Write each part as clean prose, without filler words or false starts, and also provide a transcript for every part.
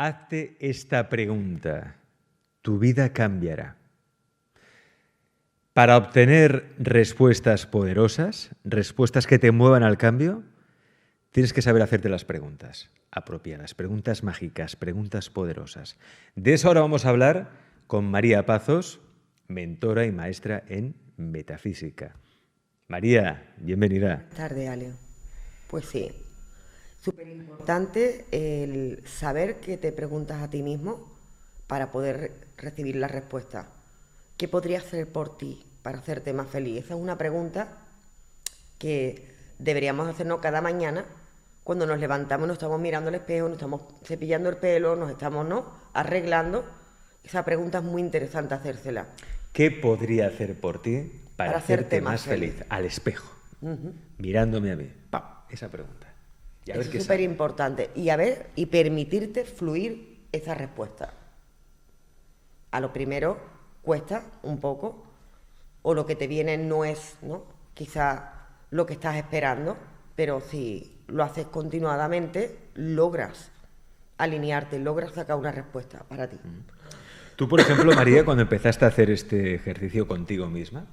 Hazte esta pregunta. Tu vida cambiará. Para obtener respuestas poderosas, respuestas que te muevan al cambio, tienes que saber hacerte las preguntas apropiadas, preguntas mágicas, preguntas poderosas. De eso ahora vamos a hablar con María Pazos, mentora y maestra en metafísica. María, bienvenida. Buenas tardes, Ale. Pues sí, súper importante el saber qué te preguntas a ti mismo para poder recibir la respuesta. ¿Qué podría hacer por ti para hacerte más feliz? Esa es una pregunta que deberíamos hacernos cada mañana cuando nos levantamos, nos estamos mirando al espejo, nos estamos cepillando el pelo, nos estamos arreglando. Esa pregunta es muy interesante hacérsela. ¿Qué podría hacer por ti para hacerte más feliz? Al espejo, mirándome a mí. ¡Pam! Esa pregunta. Y a ver Eso qué es súper sale. importante. Y permitirte fluir esa respuesta. A lo primero cuesta un poco, o lo que te viene no es, quizá lo que estás esperando, pero si lo haces continuadamente, logras alinearte, logras sacar una respuesta para ti. Tú, por ejemplo, María, cuando empezaste a hacer este ejercicio contigo misma,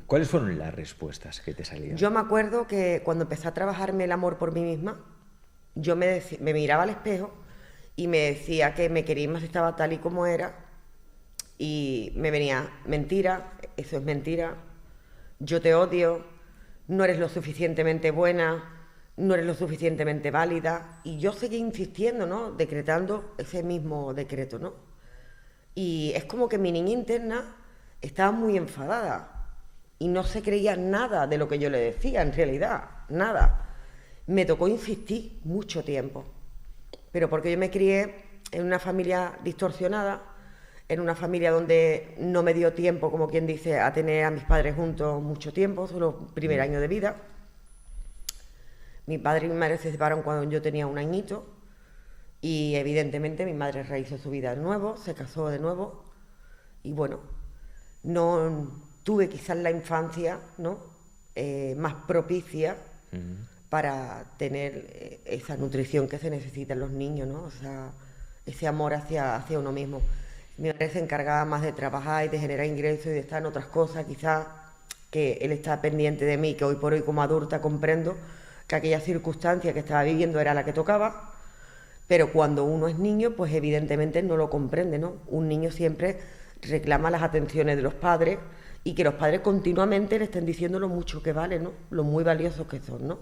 ¿cuáles fueron las respuestas que te salían? Yo me acuerdo que cuando empecé a trabajarme el amor por mí misma, yo me miraba al espejo y me decía que me quería y me aceptaba tal y como era, y me venía: mentira, eso es mentira, yo te odio, no eres lo suficientemente buena, no eres lo suficientemente válida. Y yo seguí insistiendo, decretando ese mismo decreto, Y es como que mi niña interna estaba muy enfadada y no se creía nada de lo que yo le decía, en realidad, nada. Me tocó insistir mucho tiempo, pero porque yo me crié en una familia distorsionada, en una familia donde no me dio tiempo, como quien dice, a tener a mis padres juntos mucho tiempo, solo primer año de vida. Mi padre y mi madre se separaron cuando yo tenía un añito y evidentemente mi madre rehizo su vida de nuevo, se casó de nuevo y bueno, no tuve quizás la infancia más propicia para tener esa nutrición que se necesita en los niños, O sea, ese amor hacia uno mismo. Mi madre se encargaba más de trabajar y de generar ingresos y de estar en otras cosas, quizás, que él está pendiente de mí, que hoy por hoy como adulta comprendo que aquella circunstancia que estaba viviendo era la que tocaba, pero cuando uno es niño, pues evidentemente no lo comprende, Un niño siempre reclama las atenciones de los padres y que los padres continuamente le estén diciendo lo mucho que vale, Lo muy valiosos que son,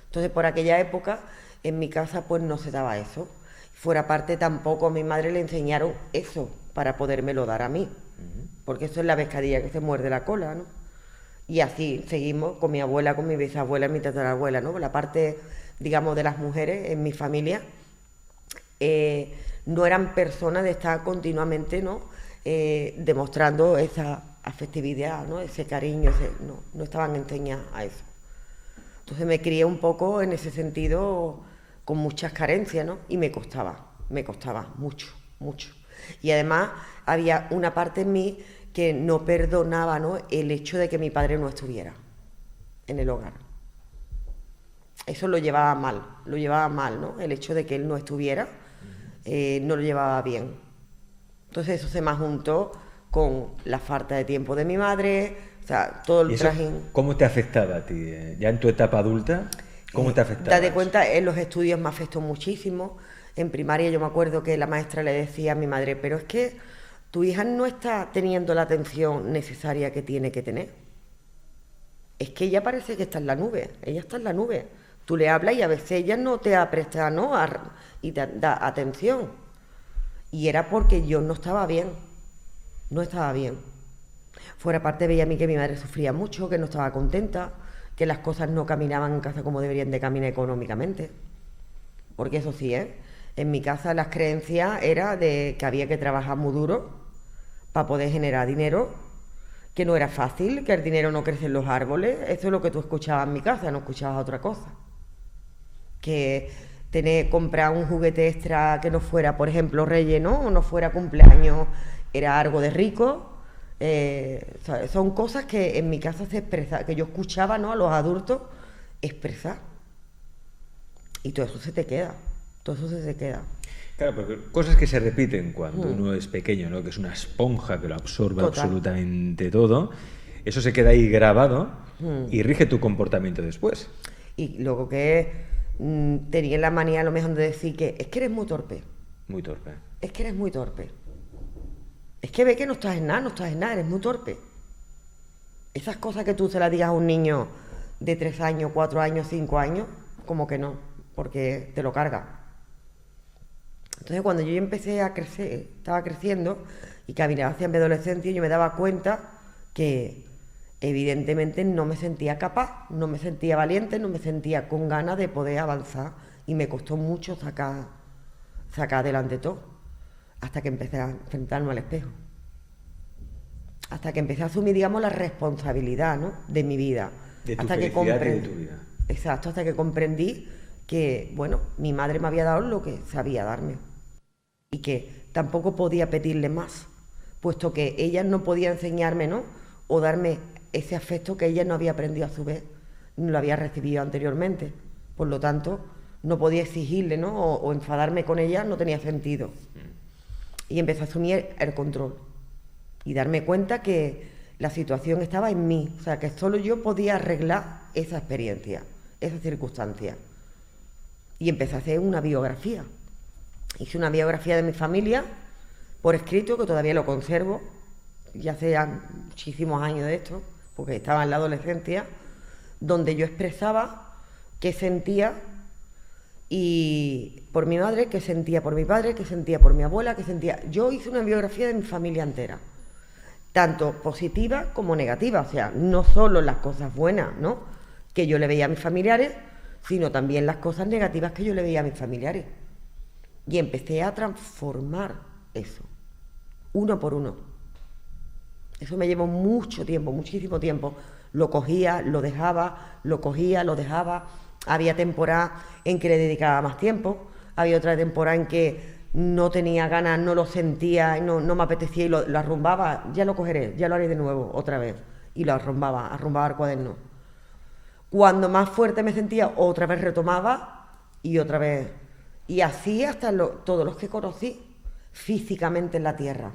Entonces, por aquella época, en mi casa, pues no se daba eso. Fuera parte, tampoco a mi madre le enseñaron eso para podérmelo dar a mí, porque eso es la pescadilla que se muerde la cola, Y así seguimos con mi abuela, con mi bisabuela y mi tatarabuela, La parte, digamos, de las mujeres en mi familia no eran personas de estar continuamente, demostrando esa afectividad, ese cariño, no estaban enseñadas a eso. Entonces me crié un poco en ese sentido con muchas carencias, y me costaba mucho, mucho. Y además había una parte en mí que no perdonaba, el hecho de que mi padre no estuviera en el hogar. Eso lo llevaba mal, El hecho de que él no estuviera, no lo llevaba bien. Entonces eso se me juntó con la falta de tiempo de mi madre, o sea, todo el trajín. ¿Cómo te afectaba a ti? ¿Ya en tu etapa adulta? ¿Cómo te afectaba? Date cuenta, en los estudios me afectó muchísimo. En primaria yo me acuerdo que la maestra le decía a mi madre: pero es que tu hija no está teniendo la atención necesaria que tiene que tener. Es que ella parece que está en la nube, ella está en la nube. Tú le hablas y a veces ella no te presta, y te da atención. Y era porque yo no estaba bien. Fuera parte veía a mí que mi madre sufría mucho, que no estaba contenta, que las cosas no caminaban en casa como deberían de caminar económicamente. Porque eso sí, en mi casa las creencias era de que había que trabajar muy duro para poder generar dinero, que no era fácil, que el dinero no crece en los árboles. Eso es lo que tú escuchabas en mi casa, no escuchabas otra cosa. Que comprar un juguete extra que no fuera, por ejemplo, relleno, o no fuera cumpleaños, era algo de rico. Son cosas que en mi casa se expresan, que yo escuchaba, a los adultos expresar. Y todo eso se te queda, todo eso se te queda. Claro, porque cosas que se repiten cuando uno es pequeño, ¿no? Que es una esponja que lo absorbe Total. absolutamente todo, eso se queda ahí grabado y rige tu comportamiento después. Y luego que tenía la manía a lo mejor de decir que es que eres muy torpe, Muy torpe. es que eres muy torpe. Es que ve que no estás en nada, no estás en nada, eres muy torpe. Esas cosas que tú se las digas a un niño de 3 años, 4 años, 5 años, como que no, porque te lo carga. Entonces cuando yo empecé a crecer, estaba creciendo y caminaba hacia mi adolescencia, yo me daba cuenta que evidentemente no me sentía capaz, no me sentía valiente, no me sentía con ganas de poder avanzar y me costó mucho sacar adelante todo, hasta que empecé a enfrentarme al espejo. Hasta que empecé a asumir, digamos, la responsabilidad, ¿no?, de mi vida. De tu hasta felicidad que y de tu vida. Exacto, hasta que comprendí que, bueno, mi madre me había dado lo que sabía darme y que tampoco podía pedirle más, puesto que ella no podía enseñarme, ¿no?, o darme ese afecto que ella no había aprendido a su vez, no lo había recibido anteriormente. Por lo tanto, no podía exigirle, ¿no?, o enfadarme con ella, no tenía sentido. Y empecé a asumir el control y darme cuenta que la situación estaba en mí, o sea, que solo yo podía arreglar esa experiencia, esa circunstancia. Y empecé a hacer una biografía. Hice una biografía de mi familia por escrito, que todavía lo conservo, ya hace ya muchísimos años de esto, porque estaba en la adolescencia, donde yo expresaba qué sentía y por mi madre, qué sentía por mi padre, qué sentía por mi abuela, qué sentía. Yo hice una biografía de mi familia entera, tanto positiva como negativa, o sea, no solo las cosas buenas, ¿no?, que yo le veía a mis familiares, sino también las cosas negativas que yo le veía a mis familiares. Y empecé a transformar eso, uno por uno. Eso me llevó mucho tiempo, muchísimo tiempo. Lo cogía, lo dejaba, lo cogía, lo dejaba. Había temporadas en que le dedicaba más tiempo, había otra temporada en que no tenía ganas, no lo sentía, no me apetecía y lo arrumbaba. Ya lo cogeré, ya lo haré de nuevo, otra vez. Y lo arrumbaba el cuaderno. Cuando más fuerte me sentía, otra vez retomaba y otra vez. Y así hasta todos los que conocí físicamente en la tierra.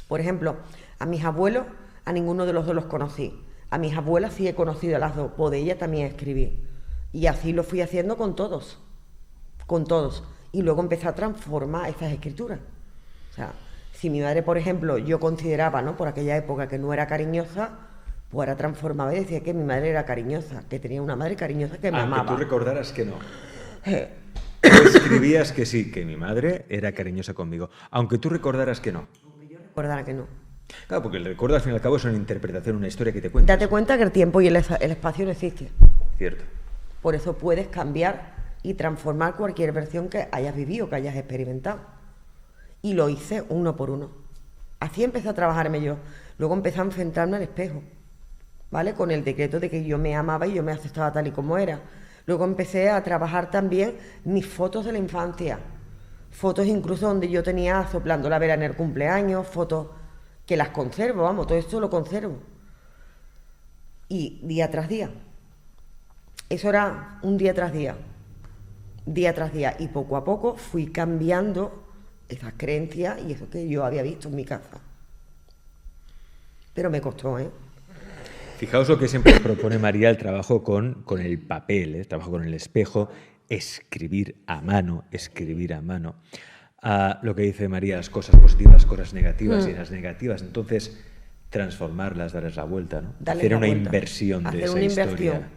Por ejemplo, a mis abuelos, a ninguno de los dos los conocí. A mis abuelas sí he conocido a las dos, por de ella también escribí. Y así lo fui haciendo con todos. Y luego empecé a transformar esas escrituras. O sea, si mi madre, por ejemplo, yo consideraba, ¿no?, por aquella época que no era cariñosa, pues ahora transformaba y decía que mi madre era cariñosa, que tenía una madre cariñosa que me amaba. Aunque tú recordaras que no. Tú escribías que sí, que mi madre era cariñosa conmigo, aunque tú recordaras que no. Recordara que no. Claro, porque el recuerdo al fin y al cabo es una interpretación, una historia que te cuentas. Date cuenta que el tiempo y el espacio no existen. Cierto. Por eso puedes cambiar y transformar cualquier versión que hayas vivido, que hayas experimentado. Y lo hice uno por uno. Así empecé a trabajarme yo. Luego empecé a enfrentarme al espejo, ¿vale?, con el decreto de que yo me amaba y yo me aceptaba tal y como era. Luego empecé a trabajar también mis fotos de la infancia. Fotos incluso donde yo tenía soplando la vela en el cumpleaños, fotos que las conservo, vamos, todo esto lo conservo. Y día tras día. Eso era un día tras día. Día tras día. Y poco a poco fui cambiando esas creencias y eso que yo había visto en mi casa. Pero me costó, ¿eh? Fijaos lo que siempre propone María, el trabajo con el papel, el trabajo con el espejo, escribir a mano. Lo que dice María, las cosas positivas, las cosas negativas y las negativas, entonces transformarlas, darles la vuelta, ¿no? Hacer una inversión de esa historia.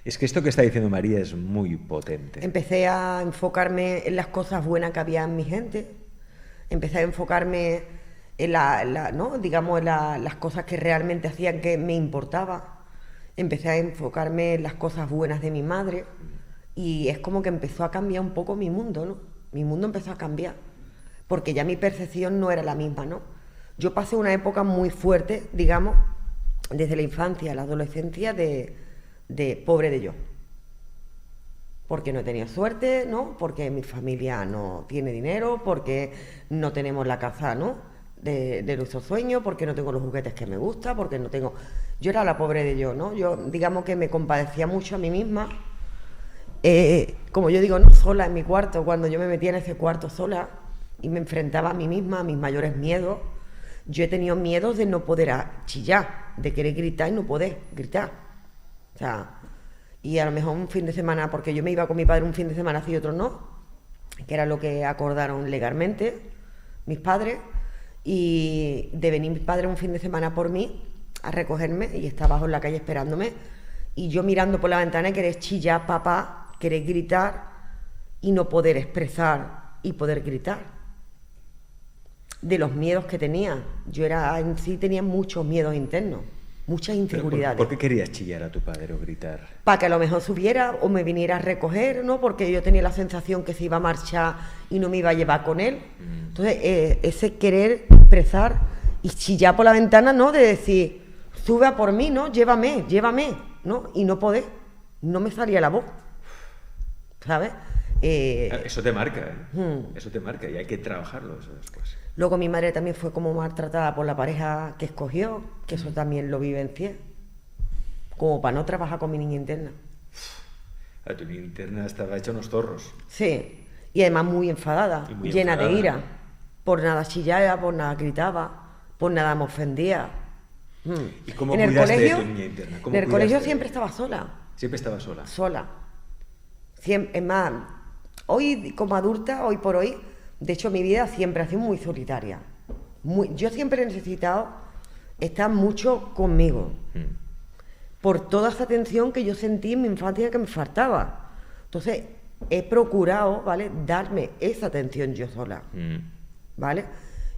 Es que esto que está diciendo María es muy potente. Empecé a enfocarme en las cosas buenas que había en mi gente, empecé a enfocarme en ¿no?, digamos, en las cosas que realmente hacían que me importaba, empecé a enfocarme en las cosas buenas de mi madre y es como que empezó a cambiar un poco mi mundo, ¿no? Mi mundo empezó a cambiar, porque ya mi percepción no era la misma, ¿no? Yo pasé una época muy fuerte, digamos, desde la infancia a la adolescencia de pobre de yo. Porque no he tenido suerte, ¿no? Porque mi familia no tiene dinero, porque no tenemos la casa, ¿no?, de nuestros sueños, porque no tengo los juguetes que me gustan, porque no tengo... Yo era la pobre de yo, ¿no? Yo, digamos que me compadecía mucho a mí misma, como yo digo, no sola en mi cuarto, cuando yo me metía en ese cuarto sola y me enfrentaba a mí misma, a mis mayores miedos, yo he tenido miedos de no poder chillar, de querer gritar y no poder gritar. O sea, y a lo mejor un fin de semana, porque yo me iba con mi padre un fin de semana sí y otro no, que era lo que acordaron legalmente mis padres, y de venir mi padre un fin de semana por mí a recogerme y estaba abajo en la calle esperándome, y yo mirando por la ventana y querer chillar, papá, querer gritar y no poder expresar y poder gritar. De los miedos que tenía. Yo en sí tenía muchos miedos internos, muchas inseguridades. ¿Por qué querías chillar a tu padre o gritar? Para que a lo mejor subiera o me viniera a recoger, ¿no? Porque yo tenía la sensación que se iba a marchar y no me iba a llevar con él. Entonces, ese querer expresar y chillar por la ventana, ¿no? De decir, sube a por mí, ¿no? Llévame, ¿no? Y no poder, no me salía la voz, ¿sabes? Eso te marca, ¿eh? Eso te marca y hay que trabajarlo eso después. Luego mi madre también fue como maltratada por la pareja que escogió, que eso también lo vivencié, como para no trabajar con mi niña interna. Tu niña interna estaba hecha unos zorros. Sí, y además muy enfadada, llena de ira. Por nada chillaba, por nada gritaba, por nada me ofendía. ¿Y cómo cuidaste de tu niña interna? En el colegio siempre estaba sola. ¿Siempre estaba sola? Sola. Es más, hoy como adulta, hoy por hoy, de hecho mi vida siempre ha sido muy solitaria. Yo siempre he necesitado estar mucho conmigo. Por toda esa atención que yo sentí en mi infancia que me faltaba. Entonces, he procurado, ¿vale?, darme esa atención yo sola. ¿Vale?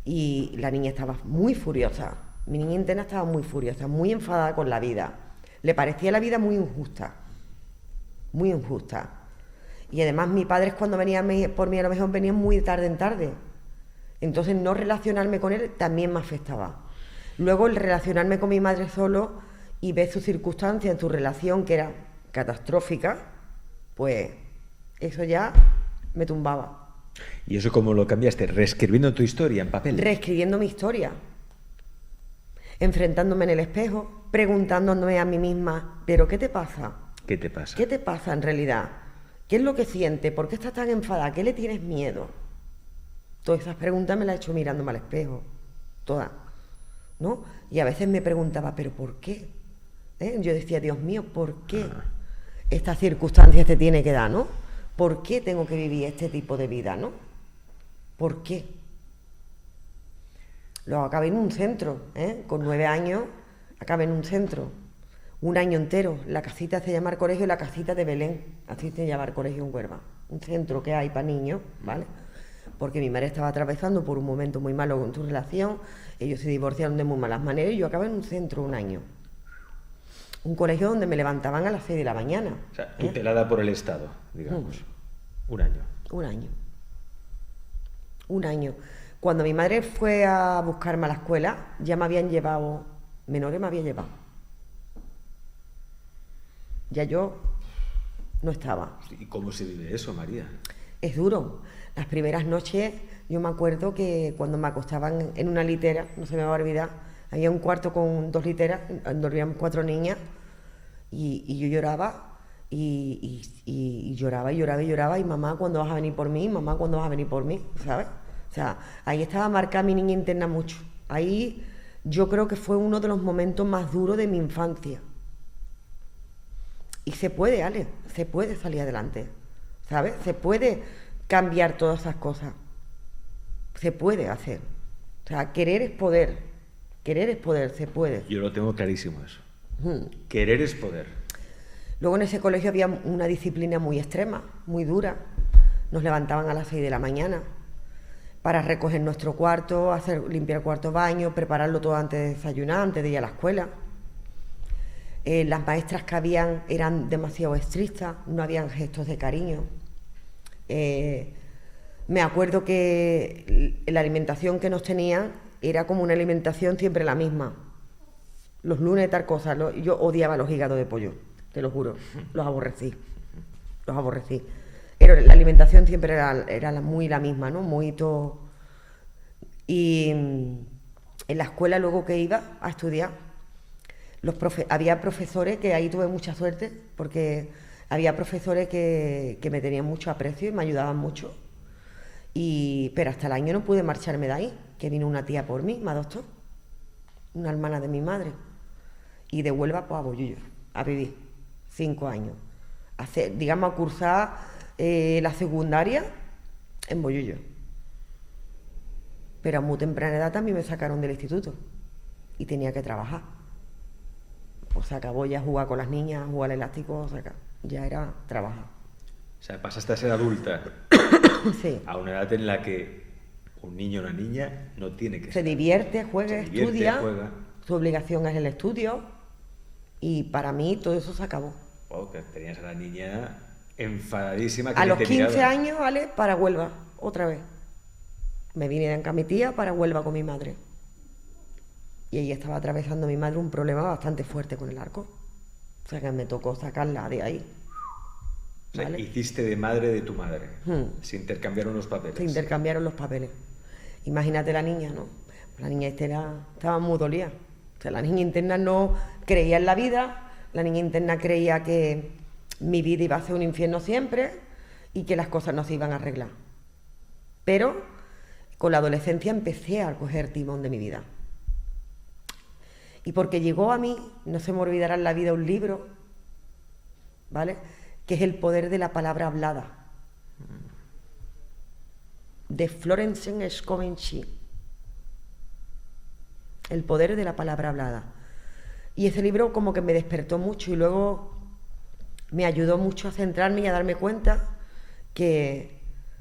Y la niña estaba muy furiosa. Mi niña interna estaba muy furiosa, muy enfadada con la vida. Le parecía la vida muy injusta. Muy injusta. Y además mis padres cuando venían por mí a lo mejor venían muy tarde en tarde. Entonces no relacionarme con él también me afectaba. Luego el relacionarme con mi madre solo y ver sus circunstancias en su relación que era catastrófica, pues eso ya me tumbaba. ¿Y eso cómo lo cambiaste? ¿Reescribiendo tu historia en papel? Reescribiendo mi historia. Enfrentándome en el espejo, preguntándome a mí misma, ¿pero qué te pasa? ¿Qué te pasa? ¿Qué te pasa en realidad? ¿Qué es lo que sientes? ¿Por qué estás tan enfadada? ¿Qué le tienes miedo? Todas esas preguntas me las he hecho mirándome al espejo. Todas. ¿No? Y a veces me preguntaba, ¿pero por qué? Yo decía, Dios mío, ¿por qué estas circunstancias te tiene que dar, ¿no? ¿Por qué tengo que vivir este tipo de vida, ¿no? ¿Por qué? Luego acabé en un centro, con 9 años, acabé en un centro. Un año entero, la casita se llama el colegio, la casita de Belén, así se llama el colegio en Huelva, un centro que hay para niños, ¿vale? Porque mi madre estaba atravesando por un momento muy malo con su relación, ellos se divorciaron de muy malas maneras y yo acabé en un centro un año. Un colegio donde me levantaban a las 6 de la mañana. O sea, tutelada por el Estado, digamos. Un año. Un año. Un año. Cuando mi madre fue a buscarme a la escuela, ya me habían llevado, menores me había llevado. Ya yo no estaba. ¿Y cómo se vive eso, María? Es duro. Las primeras noches, yo me acuerdo que cuando me acostaban en una litera, no se me va a olvidar, había un cuarto con 2 literas, dormían 4 niñas, y yo lloraba, y lloraba, y lloraba, y lloraba, y mamá, ¿cuándo vas a venir por mí? Mamá, ¿cuándo vas a venir por mí? ¿Sabes? O sea, ahí estaba marcada mi niña interna mucho. Ahí yo creo que fue uno de los momentos más duros de mi infancia. Y se puede, Ale, se puede salir adelante, ¿sabes? Se puede cambiar todas esas cosas. Se puede hacer. O sea, querer es poder. Querer es poder, se puede. Yo lo tengo clarísimo eso. Querer es poder. Luego en ese colegio había una disciplina muy extrema, muy dura. Nos levantaban a las 6 de la mañana para recoger nuestro cuarto, limpiar el cuarto baño, prepararlo todo antes de desayunar, antes de ir a la escuela. Las maestras que habían eran demasiado estrictas, no habían gestos de cariño. Me acuerdo que la alimentación que nos tenían era como una alimentación siempre la misma. Los lunes tal cosa, yo odiaba los hígados de pollo, te lo juro, los aborrecí. Pero la alimentación siempre era muy la misma, ¿no? Muy todo. Y en la escuela luego que iba a estudiar, había profesores que ahí tuve mucha suerte, porque Había profesores que me tenían mucho aprecio y me ayudaban mucho. Pero hasta el año no pude marcharme de ahí, que vino una tía por mí, me adoptó, una hermana de mi madre. Y de Huelva pues a Bollullo, a vivir 5 años. A cursar la secundaria en Bollullo. Pero a muy temprana edad también me sacaron del instituto y tenía que trabajar. Pues se acabó ya jugar con las niñas, jugar al elástico, ya era trabajar. O sea, pasaste a ser adulta Sí. a una edad en la que un niño o una niña no tiene que Se divierte, juega, estudia. juega. Su obligación es el estudio. Y para mí todo eso se acabó. Oh, que tenías a la niña enfadadísima. Que A ni los te 15 miraba. años, ¿vale? Para Huelva, otra vez. Me vine de Anca mi tía para Huelva con mi madre. Y ahí estaba atravesando mi madre un problema bastante fuerte con el arco. O sea que me tocó sacarla de ahí. O sea, ¿vale? hiciste de madre de tu madre. Se intercambiaron los papeles. Se intercambiaron los papeles. Imagínate la niña, ¿no? La niña estaba muy dolida. O sea, la niña interna no creía en la vida, la niña interna creía que mi vida iba a ser un infierno siempre y que las cosas no se iban a arreglar. Pero con la adolescencia empecé a coger timón de mi vida. Y porque llegó a mí, no se me olvidará en la vida un libro, ¿vale? Que es El poder de la palabra hablada, de Florence Scovency. El poder de la palabra hablada. Y ese libro como que me despertó mucho y luego me ayudó mucho a centrarme y a darme cuenta que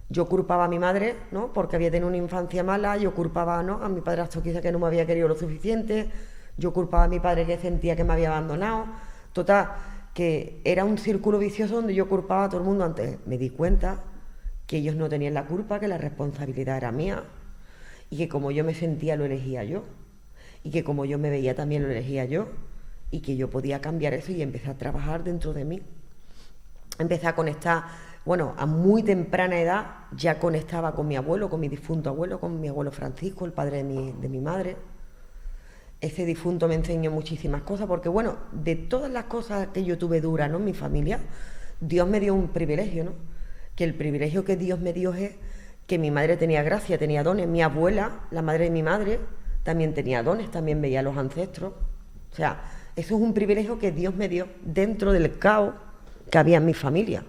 yo culpaba a mi madre, ¿no? Porque había tenido una infancia mala, yo culpaba, ¿no?, a mi padrastro quizá que no me había querido lo suficiente, yo culpaba a mi padre que sentía que me había abandonado. Total, que era un círculo vicioso donde yo culpaba a todo el mundo. Antes me di cuenta que ellos no tenían la culpa, que la responsabilidad era mía y que como yo me sentía lo elegía yo. Y que como yo me veía también lo elegía yo y que yo podía cambiar eso y empecé a trabajar dentro de mí. Empecé a conectar, bueno, a muy temprana edad ya conectaba con mi abuelo, con mi difunto abuelo, con mi abuelo Francisco, el padre de mi madre. Ese difunto me enseñó muchísimas cosas porque, bueno, de todas las cosas que yo tuve duras, ¿no?, en mi familia, Dios me dio un privilegio, ¿no? Que el privilegio que Dios me dio es que mi madre tenía gracia, tenía dones. Mi abuela, la madre de mi madre, también tenía dones, también veía a los ancestros. O sea, eso es un privilegio que Dios me dio dentro del caos que había en mi familia.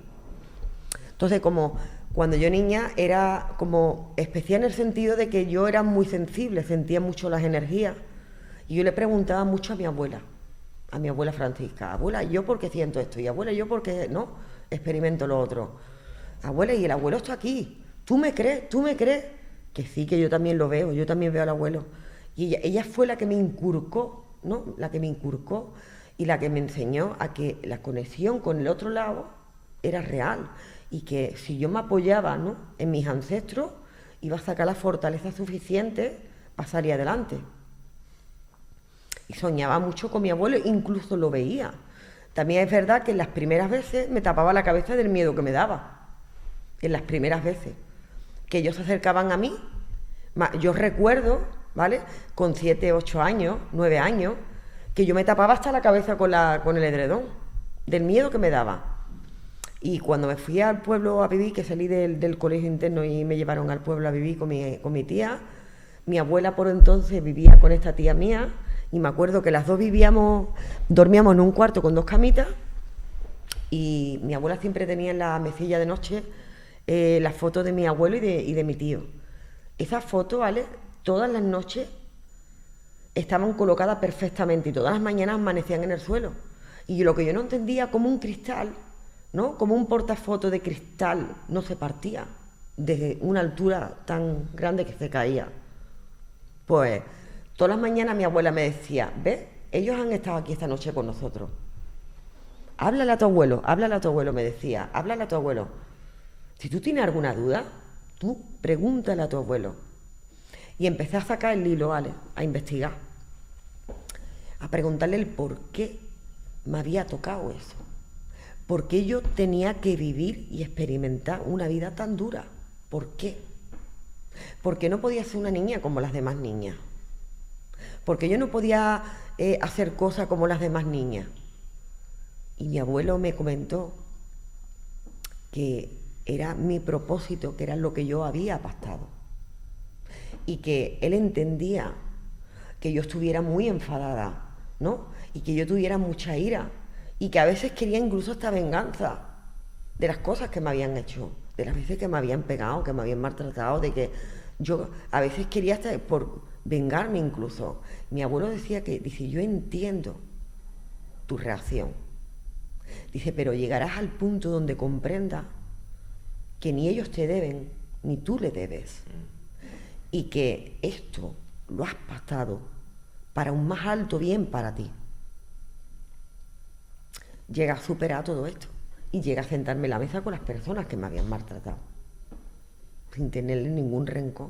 Entonces, como cuando yo niña era como especial en el sentido de que yo era muy sensible, sentía mucho las energías. Y yo le preguntaba mucho a mi abuela Francisca: abuela, ¿yo por qué siento esto? Y abuela, ¿yo por qué no experimento lo otro? Abuela, y el abuelo está aquí. ¿Tú me crees? ¿Tú me crees? Que sí, que yo también lo veo, yo también veo al abuelo. Y ella fue la que me inculcó, ¿no? La que me inculcó y la que me enseñó a que la conexión con el otro lado era real y que si yo me apoyaba, ¿no?, en mis ancestros, iba a sacar la fortaleza suficiente para salir adelante. Y soñaba mucho con mi abuelo, incluso lo veía. También es verdad que en las primeras veces me tapaba la cabeza del miedo que me daba. En las primeras veces que ellos se acercaban a mí, yo recuerdo, ¿vale?, con 7, 8 años, 9 años, que yo me tapaba hasta la cabeza con el edredón, del miedo que me daba. Y cuando me fui al pueblo a vivir, que salí del colegio interno y me llevaron al pueblo a vivir con mi tía, mi abuela por entonces vivía con esta tía mía, y me acuerdo que las dos dormíamos en un cuarto con 2 camitas, y mi abuela siempre tenía en la mesilla de noche las fotos de mi abuelo y de mi tío. Esas fotos, ¿vale?, todas las noches estaban colocadas perfectamente y todas las mañanas amanecían en el suelo. Y lo que yo no entendía, como un cristal, ¿no?, como un portafoto de cristal no se partía desde una altura tan grande que se caía. Pues todas las mañanas mi abuela me decía: ¿ves? Ellos han estado aquí esta noche con nosotros. Háblale a tu abuelo, me decía, háblale a tu abuelo. Si tú tienes alguna duda, tú pregúntale a tu abuelo. Y empecé a sacar el hilo, ¿vale?, a investigar, a preguntarle el por qué me había tocado eso. ¿Por qué yo tenía que vivir y experimentar una vida tan dura? ¿Por qué? ¿Por qué no podía ser una niña como las demás niñas? ¿Por qué yo no podía hacer cosas como las demás niñas? Y mi abuelo me comentó que era mi propósito, que era lo que yo había pactado. Y que él entendía que yo estuviera muy enfadada, ¿no? Y que yo tuviera mucha ira. Y que a veces quería incluso hasta venganza de las cosas que me habían hecho, de las veces que me habían pegado, que me habían maltratado, de que yo a veces quería hasta por vengarme incluso. Mi abuelo decía que, dice, yo entiendo tu reacción. Dice, pero llegarás al punto donde comprendas que ni ellos te deben, ni tú le debes. Y que esto lo has pactado para un más alto bien para ti. Llega a superar todo esto y llega a sentarme en la mesa con las personas que me habían maltratado, sin tenerle ningún rencor.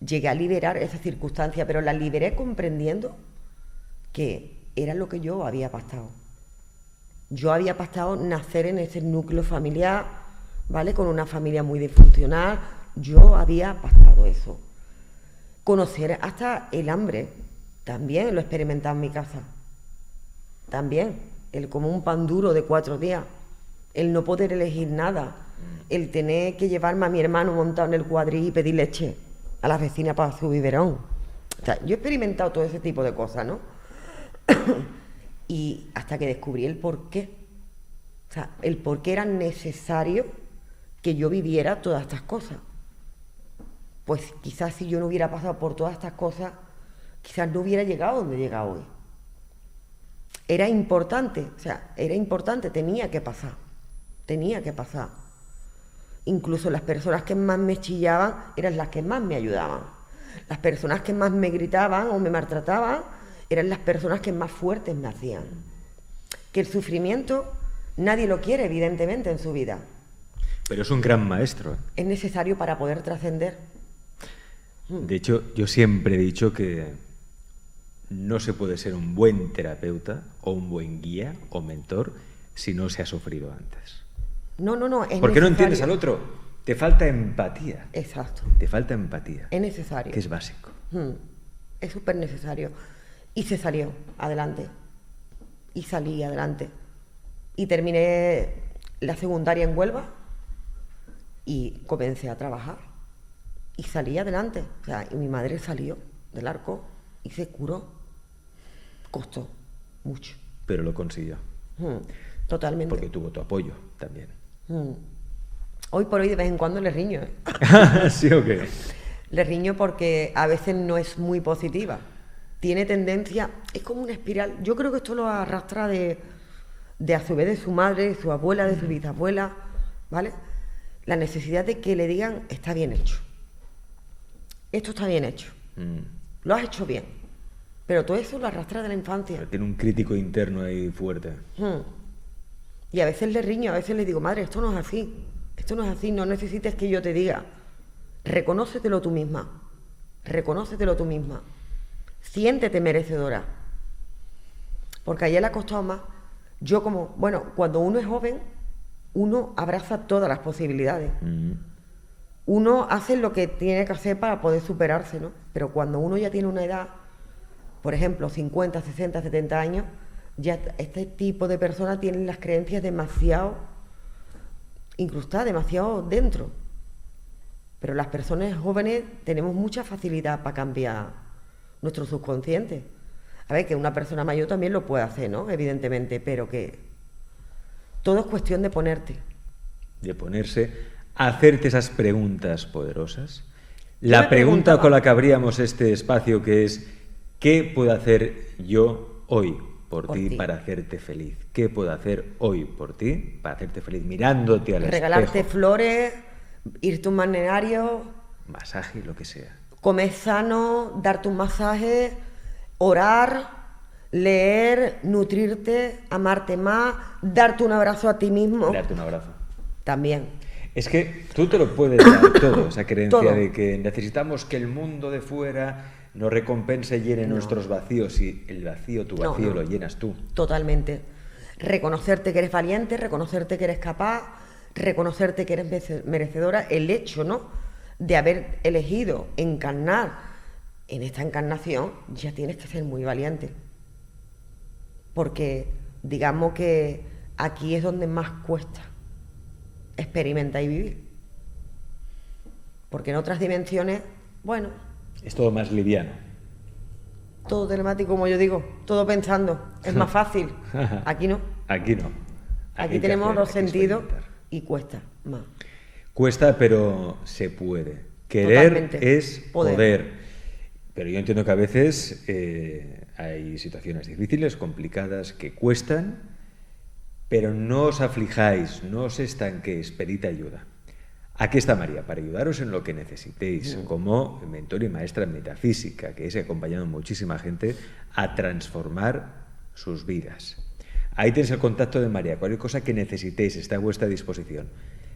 Llegué a liberar esa circunstancia, pero la liberé comprendiendo que era lo que yo había pactado. Yo había pactado nacer en ese núcleo familiar, ¿vale? Con una familia muy disfuncional. Yo había pactado eso. Conocer hasta el hambre, también lo he experimentado en mi casa. También, el comer un pan duro de 4 días, el no poder elegir nada, el tener que llevarme a mi hermano montado en el cuadril y pedir leche a las vecinas para su biberón. O sea, yo he experimentado todo ese tipo de cosas, ¿no? Y hasta que descubrí el porqué. O sea, el por qué era necesario que yo viviera todas estas cosas. Pues quizás si yo no hubiera pasado por todas estas cosas, quizás no hubiera llegado donde he llegado hoy. Era importante, o sea, era importante, tenía que pasar. Incluso las personas que más me chillaban eran las que más me ayudaban. Las personas que más me gritaban o me maltrataban eran las personas que más fuertes me hacían. Que el sufrimiento nadie lo quiere, evidentemente, en su vida. Pero es un gran maestro, ¿eh? Es necesario para poder trascender. De hecho, yo siempre he dicho que no se puede ser un buen terapeuta o un buen guía o mentor si no se ha sufrido antes. No, es porque necesario. No entiendes al otro. Te falta empatía. Exacto. Te falta empatía. Es necesario. Que es básico. Es súper necesario. Y se salió adelante. Y salí adelante. Y terminé la secundaria en Huelva y comencé a trabajar. Y salí adelante. O sea, y mi madre salió del arco y se curó. Costó mucho. Pero lo consiguió. Totalmente. Porque tuvo tu apoyo también. Hoy por hoy de vez en cuando le riño, ¿eh? ¿Sí o qué? Le riño porque a veces no es muy positiva. Tiene tendencia, es como una espiral. Yo creo que esto lo arrastra de a su vez de su madre, de su abuela, de su bisabuela, ¿vale? La necesidad de que le digan, está bien hecho. Esto está bien hecho. Lo has hecho bien. Pero todo eso lo arrastra de la infancia. Pero tiene un crítico interno ahí fuerte. Y a veces le riño, a veces le digo, madre, esto no es así. Esto no es así, no necesites que yo te diga. Reconócetelo tú misma. Reconócetelo tú misma. Siéntete merecedora. Porque a ella le ha costado más. Yo como, bueno, cuando uno es joven, uno abraza todas las posibilidades. Uno hace lo que tiene que hacer para poder superarse, ¿no? Pero cuando uno ya tiene una edad, por ejemplo, 50, 60, 70 años, ya este tipo de personas tienen las creencias demasiado incrustadas, demasiado dentro. Pero las personas jóvenes tenemos mucha facilidad para cambiar nuestro subconsciente. A ver, que una persona mayor también lo puede hacer, ¿no? Evidentemente, pero que todo es cuestión de ponerte. De ponerse, hacerte esas preguntas poderosas. La pregunta con la que abríamos este espacio, que es, ¿qué puedo hacer yo hoy por ti para hacerte feliz? ¿Qué puedo hacer hoy por ti para hacerte feliz? Mirándote al espejo. Regalarte flores, irte a un balneario, masaje, lo que sea. Comer sano, darte un masaje, orar, leer, nutrirte, amarte más, darte un abrazo a ti mismo. Darte un abrazo. También. Es que tú te lo puedes dar todo, esa creencia todo. De que necesitamos que el mundo de fuera nos recompense y llene nuestros vacíos, y el vacío, tu vacío lo llenas tú. Totalmente. Reconocerte que eres valiente, reconocerte que eres capaz, reconocerte que eres merecedora, el hecho, ¿no?, de haber elegido encarnar en esta encarnación, ya tienes que ser muy valiente. Porque digamos que aquí es donde más cuesta experimenta y vivir. Porque en otras dimensiones, bueno, Es todo más liviano. todo telemático, como yo digo, todo pensando, es más fácil. Aquí no. Aquí no. Aquí hay que tenemos hacer, los hay que sentidos experimentar. y cuesta más. Cuesta, pero se puede. Querer Totalmente. es poder. Pero yo entiendo que a veces hay situaciones difíciles, complicadas, que cuestan, pero no os aflijáis, no os estanquéis, pedid ayuda. Aquí está María, para ayudaros en lo que necesitéis, como mentor y maestra en metafísica, que es acompañando a muchísima gente a transformar sus vidas. Ahí tenéis el contacto de María. Cualquier cosa que necesitéis está a vuestra disposición.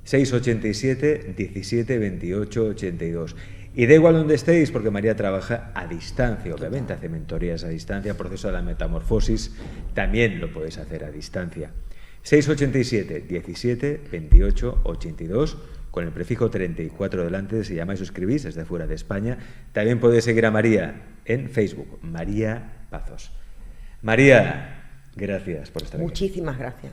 687 17 28 82. Y da igual donde estéis, porque María trabaja a distancia, obviamente, hace mentorías a distancia, proceso de la metamorfosis, también lo podéis hacer a distancia. 687 17 28 82, con el prefijo 34 delante, si llamáis o escribís desde fuera de España. También podéis seguir a María en Facebook, María Pazos. María, gracias por estar aquí. Muchísimas gracias.